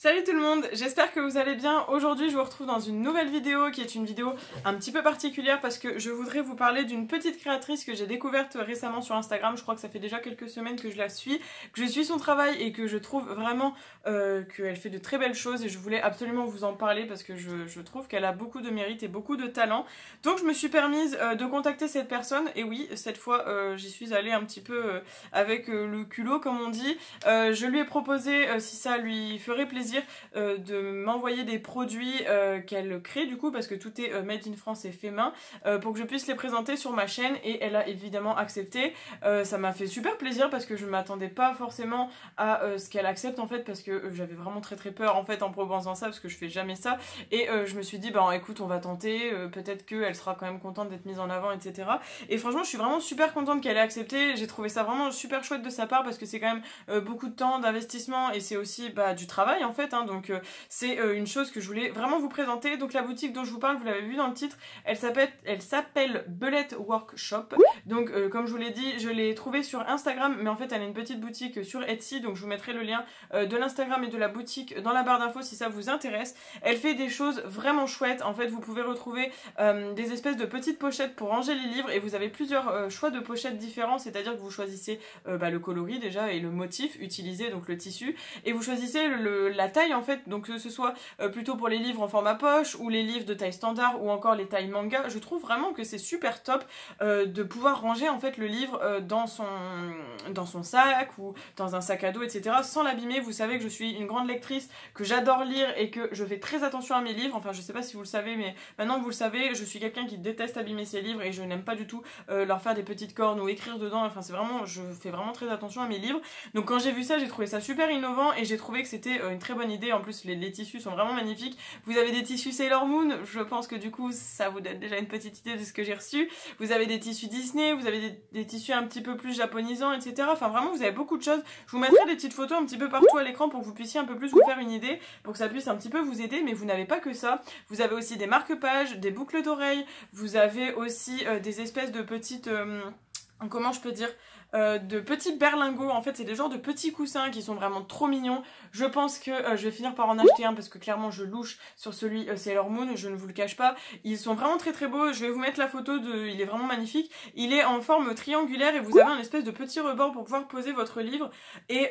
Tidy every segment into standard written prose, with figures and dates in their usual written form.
Salut tout le monde, j'espère que vous allez bien. Aujourd'hui je vous retrouve dans une nouvelle vidéo qui est une vidéo un petit peu particulière parce que je voudrais vous parler d'une petite créatrice que j'ai découverte récemment sur Instagram. Je crois que ça fait déjà quelques semaines que je la suis, que je suis son travail et que je trouve vraiment qu'elle fait de très belles choses et je voulais absolument vous en parler parce que je trouve qu'elle a beaucoup de mérite et beaucoup de talent. Donc je me suis permise de contacter cette personne et oui, cette fois j'y suis allée un petit peu avec le culot comme on dit. Je lui ai proposé, si ça lui ferait plaisir, de m'envoyer des produits qu'elle crée du coup parce que tout est made in France et fait main pour que je puisse les présenter sur ma chaîne et elle a évidemment accepté. Ça m'a fait super plaisir parce que je ne m'attendais pas forcément à ce qu'elle accepte en fait parce que j'avais vraiment très peur en fait en proposant ça parce que je fais jamais ça et je me suis dit bah écoute on va tenter, peut-être qu'elle sera quand même contente d'être mise en avant etc. Et franchement je suis vraiment super contente qu'elle ait accepté, j'ai trouvé ça vraiment super chouette de sa part parce que c'est quand même beaucoup de temps, d'investissement et c'est aussi du travail en fait, hein, donc c'est une chose que je voulais vraiment vous présenter. Donc la boutique dont je vous parle, vous l'avez vu dans le titre, elle s'appelle Belette Workshop. Donc comme je vous l'ai dit, je l'ai trouvée sur Instagram, mais en fait elle a une petite boutique sur Etsy, donc je vous mettrai le lien de l'Instagram et de la boutique dans la barre d'infos si ça vous intéresse. Elle fait des choses vraiment chouettes, en fait vous pouvez retrouver des espèces de petites pochettes pour ranger les livres et vous avez plusieurs choix de pochettes différents, c'est-à-dire que vous choisissez le coloris déjà et le motif utilisé, donc le tissu, et vous choisissez la taille en fait, donc que ce soit plutôt pour les livres en format poche ou les livres de taille standard ou encore les tailles manga. Je trouve vraiment que c'est super top de pouvoir ranger en fait le livre dans son sac ou dans un sac à dos etc. sans l'abîmer. Vous savez que je suis une grande lectrice, que j'adore lire et que je fais très attention à mes livres, enfin je sais pas si vous le savez mais maintenant que vous le savez, je suis quelqu'un qui déteste abîmer ses livres et je n'aime pas du tout leur faire des petites cornes ou écrire dedans, enfin c'est vraiment, je fais vraiment très attention à mes livres. Donc quand j'ai vu ça, j'ai trouvé ça super innovant et j'ai trouvé que c'était une très bonne idée. En plus les tissus sont vraiment magnifiques. Vous avez des tissus Sailor Moon, je pense que du coup ça vous donne déjà une petite idée de ce que j'ai reçu. Vous avez des tissus Disney, vous avez des tissus un petit peu plus japonisants etc. Enfin vraiment vous avez beaucoup de choses. Je vous mettrai des petites photos un petit peu partout à l'écran pour que vous puissiez un peu plus vous faire une idée, pour que ça puisse un petit peu vous aider. Mais vous n'avez pas que ça, vous avez aussi des marque-pages, des boucles d'oreilles, vous avez aussi des espèces de petites... comment je peux dire, de petits berlingots. En fait c'est des genres de petits coussins qui sont vraiment trop mignons. Je pense que je vais finir par en acheter un parce que clairement je louche sur celui Sailor Moon, je ne vous le cache pas. Ils sont vraiment très beaux, je vais vous mettre la photo il est vraiment magnifique. Il est en forme triangulaire et vous avez un espèce de petit rebord pour pouvoir poser votre livre et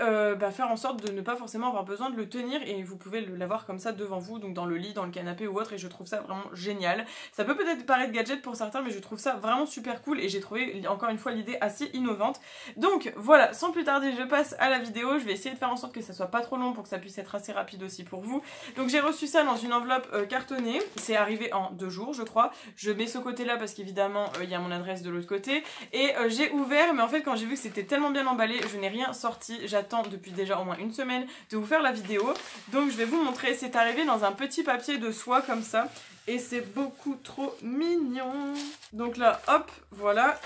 faire en sorte de ne pas forcément avoir besoin de le tenir et vous pouvez l'avoir comme ça devant vous, donc dans le lit, dans le canapé ou autre, et je trouve ça vraiment génial. Ça peut peut-être paraître gadget pour certains mais je trouve ça vraiment super cool et j'ai trouvé encore une fois l'idée assez innovante. Donc voilà, sans plus tarder je passe à la vidéo. Je vais essayer de faire en sorte que ça soit pas trop long pour que ça puisse être assez rapide aussi pour vous. Donc j'ai reçu ça dans une enveloppe cartonnée, c'est arrivé en 2 jours je crois. Je mets ce côté là parce qu'évidemment il y a mon adresse de l'autre côté et j'ai ouvert, mais en fait quand j'ai vu que c'était tellement bien emballé je n'ai rien sorti. J'attends depuis déjà au moins une semaine de vous faire la vidéo, donc je vais vous montrer. C'est arrivé dans un petit papier de soie comme ça et c'est beaucoup trop mignon. Donc là hop voilà.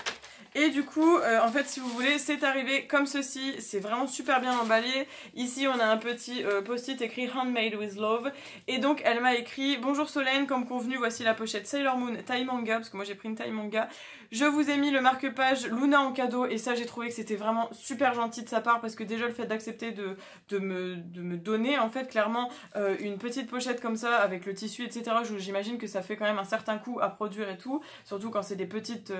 Et du coup, en fait, si vous voulez, c'est arrivé comme ceci. C'est vraiment super bien emballé. Ici, on a un petit post-it écrit Handmade with Love. Et donc, elle m'a écrit: bonjour Solène, comme convenu, voici la pochette Sailor Moon taille manga, parce que moi j'ai pris une taille manga. Je vous ai mis le marque-page Luna en cadeau. Et ça, j'ai trouvé que c'était vraiment super gentil de sa part, parce que déjà, le fait d'accepter de me donner, en fait, clairement, une petite pochette comme ça, avec le tissu, etc. J'imagine que ça fait quand même un certain coût à produire et tout. Surtout quand c'est des petites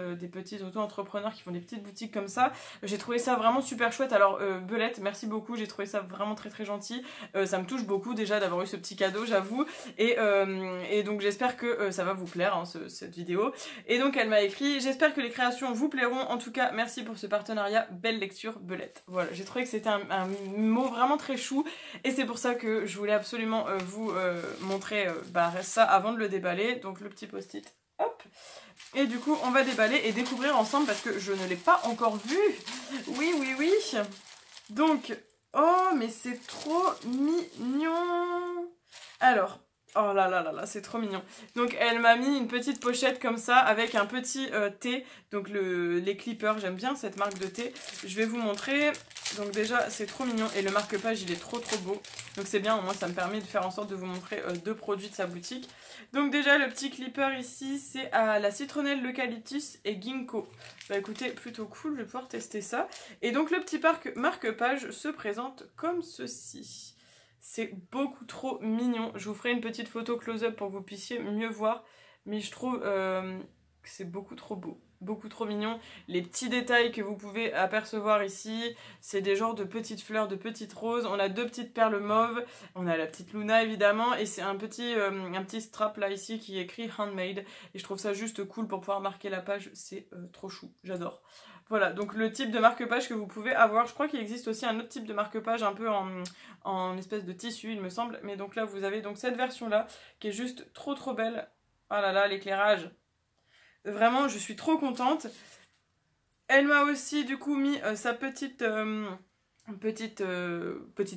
auto-entrepreneurs qui font des petites boutiques comme ça. J'ai trouvé ça vraiment super chouette. Alors Belette, merci beaucoup, j'ai trouvé ça vraiment très gentil. Ça me touche beaucoup déjà d'avoir eu ce petit cadeau, j'avoue. Et donc j'espère que ça va vous plaire hein, cette vidéo. Et donc elle m'a écrit: j'espère que les créations vous plairont. En tout cas merci pour ce partenariat, belle lecture Belette. Voilà, j'ai trouvé que c'était un mot vraiment très chou et c'est pour ça que je voulais absolument vous montrer ça avant de le déballer. Donc le petit post-it, hop. Et du coup on va déballer et découvrir ensemble parce que je ne l'ai pas encore vu. Oui. Donc, oh mais c'est trop mignon. Alors, oh là, c'est trop mignon. Donc elle m'a mis une petite pochette comme ça avec un petit thé. Donc les clippers, j'aime bien cette marque de thé. Je vais vous montrer. Donc déjà c'est trop mignon et le marque-page il est trop beau. Donc c'est bien, au moins ça me permet de faire en sorte de vous montrer deux produits de sa boutique. Donc déjà le petit clipper ici c'est à la citronnelle, l'eucalyptus et ginkgo. Bah écoutez, plutôt cool, je vais pouvoir tester ça. Et donc le petit marque-page se présente comme ceci. c'est beaucoup trop mignon. Je vous ferai une petite photo close-up pour que vous puissiez mieux voir, mais je trouve que c'est beaucoup trop beau. Beaucoup trop mignon. Les petits détails que vous pouvez apercevoir ici, c'est des genres de petites fleurs, de petites roses. On a deux petites perles mauves, on a la petite Luna évidemment, et c'est un petit strap là ici qui est écrit handmade. Et je trouve ça juste cool pour pouvoir marquer la page, c'est trop chou, j'adore. Voilà, donc le type de marque-page que vous pouvez avoir. Je crois qu'il existe aussi un autre type de marque-page un peu en espèce de tissu, il me semble. Mais donc là, vous avez donc cette version-là qui est juste trop trop belle. Oh là là, l'éclairage. Vraiment, je suis trop contente. Elle m'a aussi du coup mis sa petite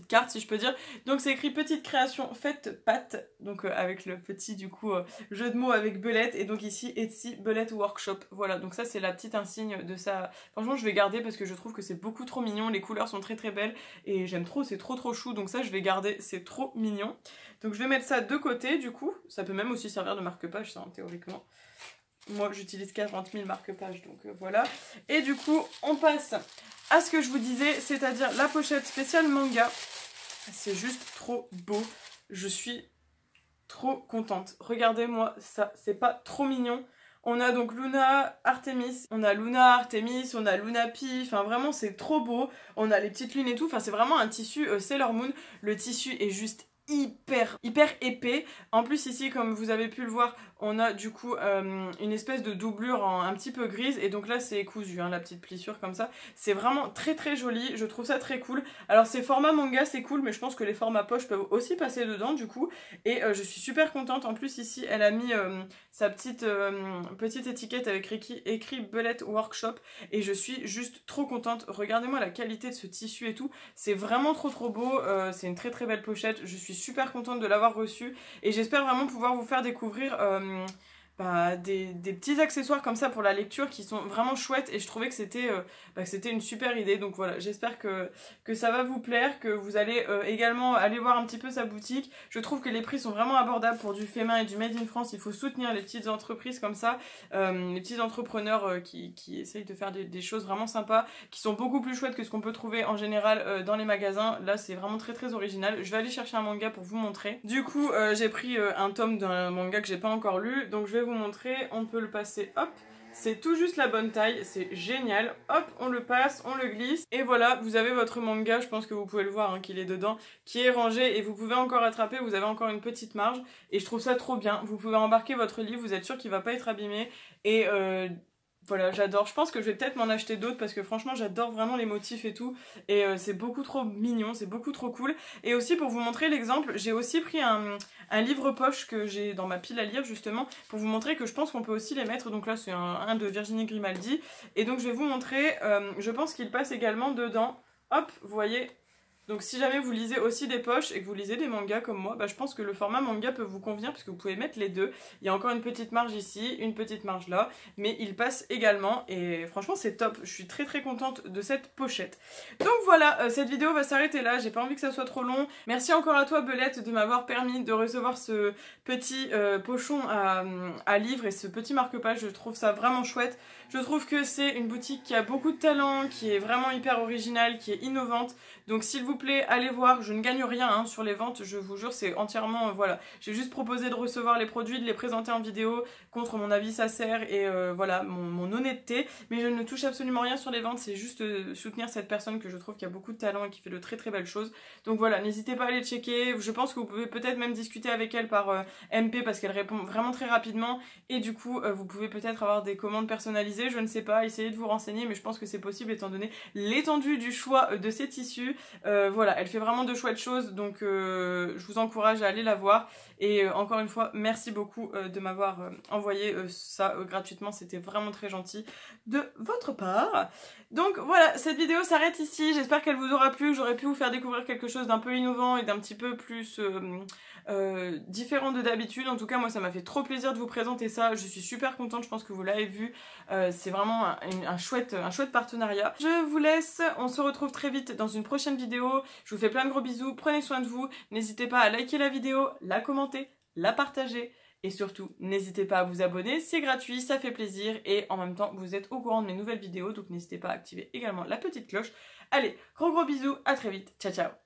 carte, si je peux dire. Donc c'est écrit petite création faite pâte. Donc avec le petit du coup jeu de mots avec Belette. Et donc ici Etsy Belette Workshop. Voilà, donc ça c'est la petite insigne de ça. Franchement je vais garder parce que je trouve que c'est beaucoup trop mignon. Les couleurs sont très très belles et j'aime trop, c'est trop trop chou. Donc ça je vais garder, c'est trop mignon. Donc je vais mettre ça de côté du coup. Ça peut même aussi servir de marque-page ça hein, théoriquement. Moi j'utilise 40 000 marque-pages donc voilà. Et du coup on passe à ce que je vous disais, c'est-à-dire la pochette spéciale manga. C'est juste trop beau. Je suis trop contente. Regardez-moi ça, c'est pas trop mignon. On a donc Luna Artemis, on a Luna Artemis, on a Luna Pi, enfin vraiment c'est trop beau. On a les petites lunes et tout, enfin c'est vraiment un tissu Sailor Moon. Le tissu est juste hyper épais. En plus ici comme vous avez pu le voir on a du coup une espèce de doublure un petit peu grise et donc là c'est cousu hein, la petite plissure comme ça. C'est vraiment très très joli, je trouve ça très cool. Alors ces formats manga c'est cool mais je pense que les formats poche peuvent aussi passer dedans du coup et je suis super contente. En plus ici elle a mis sa petite étiquette avec écrit Belette Workshop et je suis juste trop contente. Regardez-moi la qualité de ce tissu et tout, c'est vraiment trop beau, c'est une très très belle pochette. Je suis super contente de l'avoir reçue et j'espère vraiment pouvoir vous faire découvrir des petits accessoires comme ça pour la lecture qui sont vraiment chouettes et je trouvais que c'était une super idée. Donc voilà, j'espère que ça va vous plaire, que vous allez également aller voir un petit peu sa boutique. Je trouve que les prix sont vraiment abordables pour du fait main et du made in France. Il faut soutenir les petites entreprises comme ça, les petits entrepreneurs qui essayent de faire des choses vraiment sympas, qui sont beaucoup plus chouettes que ce qu'on peut trouver en général dans les magasins. Là c'est vraiment très très original. Je vais aller chercher un manga pour vous montrer. Du coup j'ai pris un tome d'un manga que j'ai pas encore lu, donc je vais vous montrer. On peut le passer, hop, c'est tout juste la bonne taille, c'est génial. Hop, on le passe, on le glisse et voilà, vous avez votre manga, je pense que vous pouvez le voir hein, qu'il est dedans, qui est rangé et vous pouvez encore attraper, vous avez encore une petite marge et je trouve ça trop bien. Vous pouvez embarquer votre livre, vous êtes sûr qu'il va pas être abîmé et voilà, j'adore. Je pense que je vais peut-être m'en acheter d'autres parce que franchement j'adore vraiment les motifs et tout et c'est beaucoup trop mignon, c'est beaucoup trop cool. Et aussi pour vous montrer l'exemple, j'ai aussi pris un livre poche que j'ai dans ma pile à lire justement pour vous montrer que je pense qu'on peut aussi les mettre. Donc là c'est un de Virginie Grimaldi et donc je vais vous montrer, je pense qu'il passe également dedans. Hop, vous voyez. Donc si jamais vous lisez aussi des poches et que vous lisez des mangas comme moi, je pense que le format manga peut vous convenir parce que vous pouvez mettre les deux. Il y a encore une petite marge ici, une petite marge là, mais il passe également et franchement c'est top. Je suis très très contente de cette pochette. Donc voilà, cette vidéo va s'arrêter là, j'ai pas envie que ça soit trop long. Merci encore à toi Belette de m'avoir permis de recevoir ce petit pochon à livres et ce petit marque-page, je trouve ça vraiment chouette. Je trouve que c'est une boutique qui a beaucoup de talent, qui est vraiment hyper originale, qui est innovante. Donc s'il vous plaît, allez voir, je ne gagne rien hein, sur les ventes, je vous jure, c'est entièrement, voilà. J'ai juste proposé de recevoir les produits, de les présenter en vidéo, contre mon avis ça sert et voilà, mon honnêteté. Mais je ne touche absolument rien sur les ventes, c'est juste soutenir cette personne que je trouve qui a beaucoup de talent et qui fait de très très belles choses. Donc voilà, n'hésitez pas à aller checker, je pense que vous pouvez peut-être même discuter avec elle par MP parce qu'elle répond vraiment très rapidement. Et du coup, vous pouvez peut-être avoir des commandes personnalisées, je ne sais pas, essayez de vous renseigner, mais je pense que c'est possible étant donné l'étendue du choix de ces tissus. Voilà, elle fait vraiment de chouettes choses, donc je vous encourage à aller la voir. Et encore une fois, merci beaucoup de m'avoir envoyé ça gratuitement, c'était vraiment très gentil de votre part. Donc voilà, cette vidéo s'arrête ici, j'espère qu'elle vous aura plu, que j'aurai pu vous faire découvrir quelque chose d'un peu innovant et d'un petit peu plus différent de d'habitude. En tout cas moi ça m'a fait trop plaisir de vous présenter ça, je suis super contente, je pense que vous l'avez vu, c'est vraiment un chouette partenariat. Je vous laisse, on se retrouve très vite dans une prochaine vidéo, je vous fais plein de gros bisous, prenez soin de vous, n'hésitez pas à liker la vidéo, la commenter, la partager et surtout n'hésitez pas à vous abonner, c'est gratuit, ça fait plaisir et en même temps vous êtes au courant de mes nouvelles vidéos, donc n'hésitez pas à activer également la petite cloche. Allez, gros bisous, à très vite, ciao ciao.